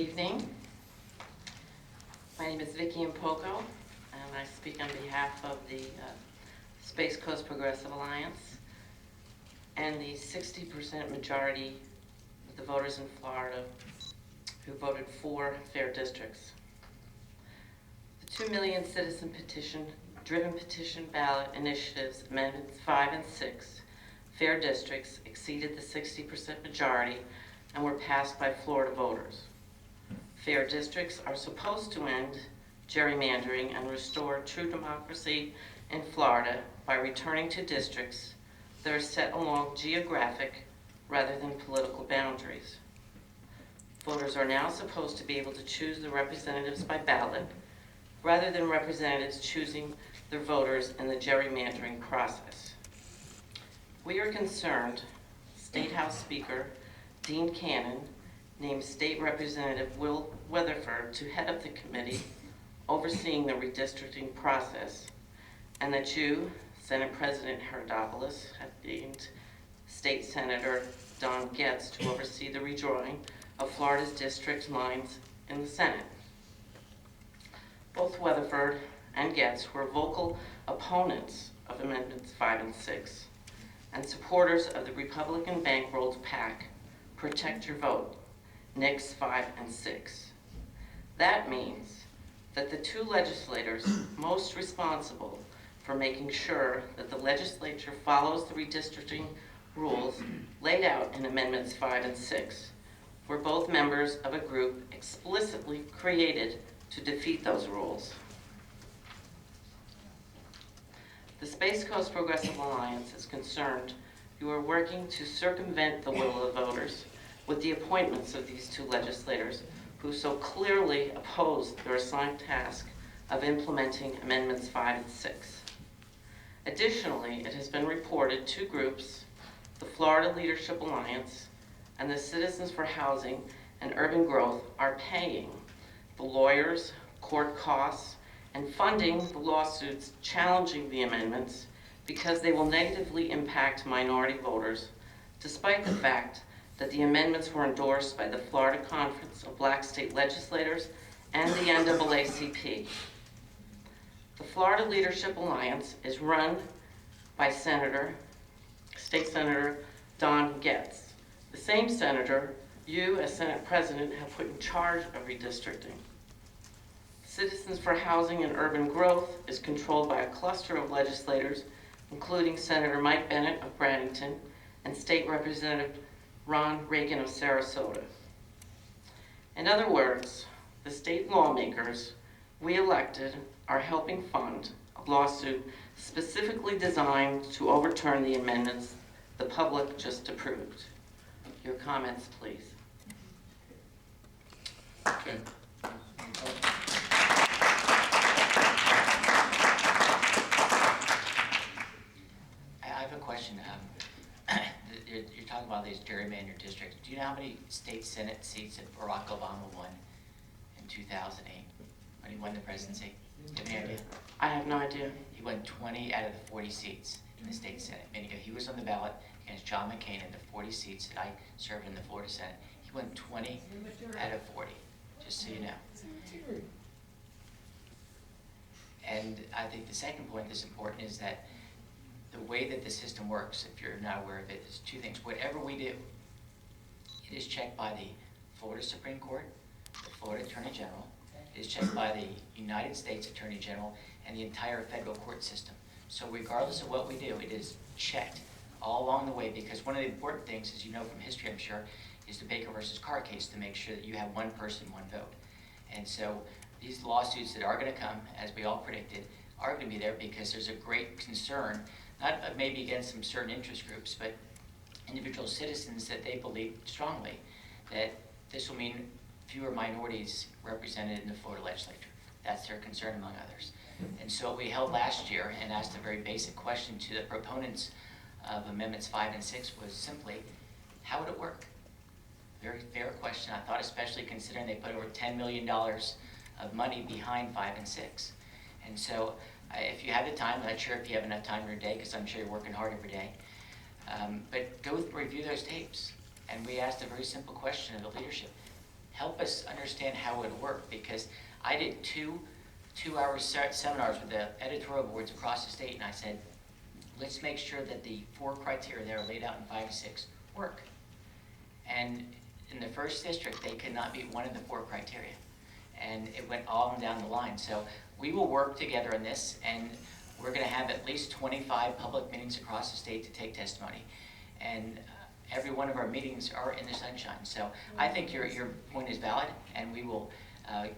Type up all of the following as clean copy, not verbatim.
evening. My name is Vicki Impoco, and I speak on behalf of the Space Coast Progressive Alliance and the 60% majority of the voters in Florida who voted for Fair Districts. The 2 million citizen driven petition ballot initiatives, Amendments 5 and 6, Fair Districts exceeded the 60% majority and were passed by Florida voters. Fair Districts are supposed to end gerrymandering and restore true democracy in Florida by returning to districts that are set along geographic rather than political boundaries. Voters are now supposed to be able to choose the representatives by ballot rather than representatives choosing their voters in the gerrymandering process. We are concerned State House Speaker Dean Cannon named State Representative Will Weatherford to head up the committee overseeing the redistricting process, and that you, Senate President Haridopolos, have named State Senator Don Getz to oversee the redrawing of Florida's district lines in the Senate. Both Weatherford and Getz were vocal opponents of Amendments 5 and 6 and supporters of the Republican bankrolled PAC Protect Your Vote, NICS 5 and 6. That means that the two legislators most responsible for making sure that the legislature follows the redistricting rules laid out in Amendments 5 and 6 were both members of a group explicitly created to defeat those rules. The Space Coast Progressive Alliance is concerned you are working to circumvent the will of the voters with the appointments of these two legislators who so clearly oppose their assigned task of implementing Amendments 5 and 6. Additionally, it has been reported two groups, the Florida Leadership Alliance and the Citizens for Housing and Urban Growth, are paying the lawyers, court costs, and funding the lawsuits challenging the amendments because they will negatively impact minority voters, despite the fact that the amendments were endorsed by the Florida Conference of Black State Legislators and the NAACP. The Florida Leadership Alliance is run by State Senator Don Getz, the same senator you as Senate President have put in charge of redistricting. Citizens for Housing and Urban Growth is controlled by a cluster of legislators, including Senator Mike Bennett of Bradenton and State Representative Ron Reagan of Sarasota. In other words, the state lawmakers we elected are helping fund a lawsuit specifically designed to overturn the amendments the public just approved. Your comments, please. Okay. I have a question. You're talking about these gerrymandered districts. Do you know how many state Senate seats that Barack Obama won in 2008 when he won the presidency? Do you have any idea? I have no idea. He won 20 out of the 40 seats in the state Senate. Meaning he was on the ballot against John McCain in the 40 seats that I served in the Florida Senate. He won 20 out of 40, just so you know. And I think the second point that's important is that the way that the system works, if you're not aware of it, is two things. Whatever we do, it is checked by the Florida Supreme Court, the Florida Attorney General, it is checked by the United States Attorney General, and the entire federal court system. So regardless of what we do, it is checked all along the way, because one of the important things, as you know from history, I'm sure, is the Baker versus Carr case to make sure that you have one person, one vote. And so these lawsuits that are going to come, as we all predicted, are going to be there because there's a great concern, not maybe against some certain interest groups, but individual citizens that they believe strongly that this will mean fewer minorities represented in the Florida legislature. That's their concern, among others. And so what we held last year and asked a very basic question to the proponents of Amendments 5 and 6 was simply, how would it work? Very fair question, I thought, especially considering they put over $10 million of money behind 5 and 6. And so if you have the time, I'm not sure if you have enough time in your day, because I'm sure you're working hard every day, but go review those tapes. And we asked a very simple question of the leadership. help us understand how it would work, because I did two-hour seminars with the editorial boards across the state, and I said, let's make sure that the 4 criteria that are laid out in 5 and 6 work. And in the first district, they could not meet one of the 4 criteria. And it went all down the line. So we will work together on this, and we're going to have at least 25 public meetings across the state to take testimony. And every one of our meetings are in the sunshine. So I think your point is valid, and we will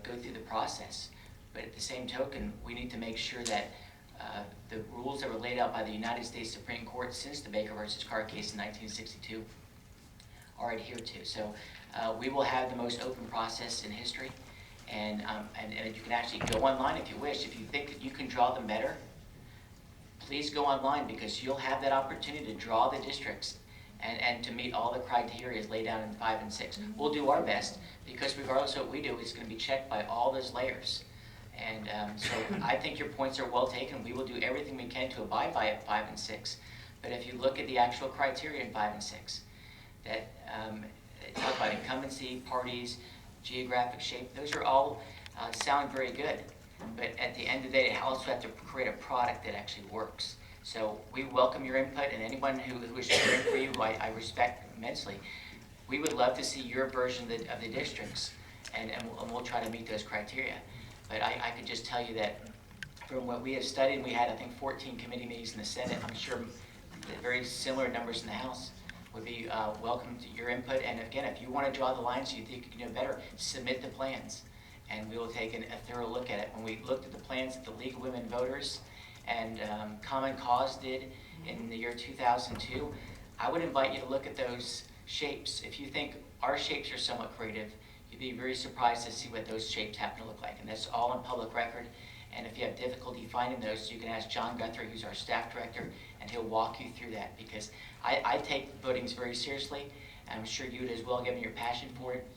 go through the process. But at the same token, we need to make sure that the rules that were laid out by the United States Supreme Court since the Baker versus Carr case in 1962 are adhered to. So we will have the most open process in history, and you can actually go online if you wish. If you think that you can draw them better, please go online, because you'll have that opportunity to draw the districts and to meet all the criteria laid down in 5 and 6. We'll do our best, because regardless of what we do, it's going to be checked by all those layers. And so I think your points are well taken. We will do everything we can to abide by it 5 and 6. But if you look at the actual criteria in 5 and 6, that talk about incumbency, parties, geographic shape, those are all sound very good. But at the end of the day, I also have to create a product that actually works. So we welcome your input, and anyone who is cheering for you, I respect immensely. We would love to see your version of the districts, and we'll try to meet those criteria. But I could just tell you that from what we have studied, we had, I think, 14 committee meetings in the Senate. I'm sure very similar numbers in the House would be welcome to your input. And again, if you want to draw the lines, you think you can do better, submit the plans, and we will take a thorough look at it. When we looked at the plans that the League of Women Voters and Common Cause did in the year 2002, I would invite you to look at those shapes. If you think our shapes are somewhat creative, you'd be very surprised to see what those shapes happen to look like. And that's all on public record. And if you have difficulty finding those, you can ask John Guthrie, who's our staff director, and he'll walk you through that, because I take votings very seriously, and I'm sure you would as well, given your passion for it.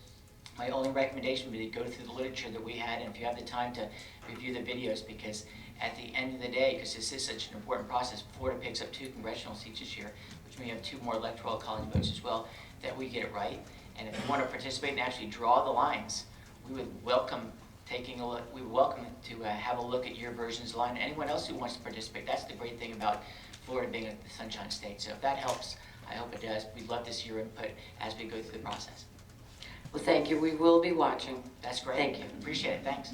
My only recommendation would be to go through the literature that we had, and if you have the time to review the videos, because at the end of the day, because this is such an important process, Florida picks up 2 congressional seats this year, which may have 2 more electoral college votes as well, that we get it right. And if you want to participate and actually draw the lines, we would welcome taking a look. We would welcome to have a look at your version's line. Anyone else who wants to participate. That's the great thing about Florida being a Sunshine State. So if that helps, I hope it does. We'd love to see your input as we go through the process. Well, thank you. We will be watching. That's great. Thank you. Appreciate it. Thanks.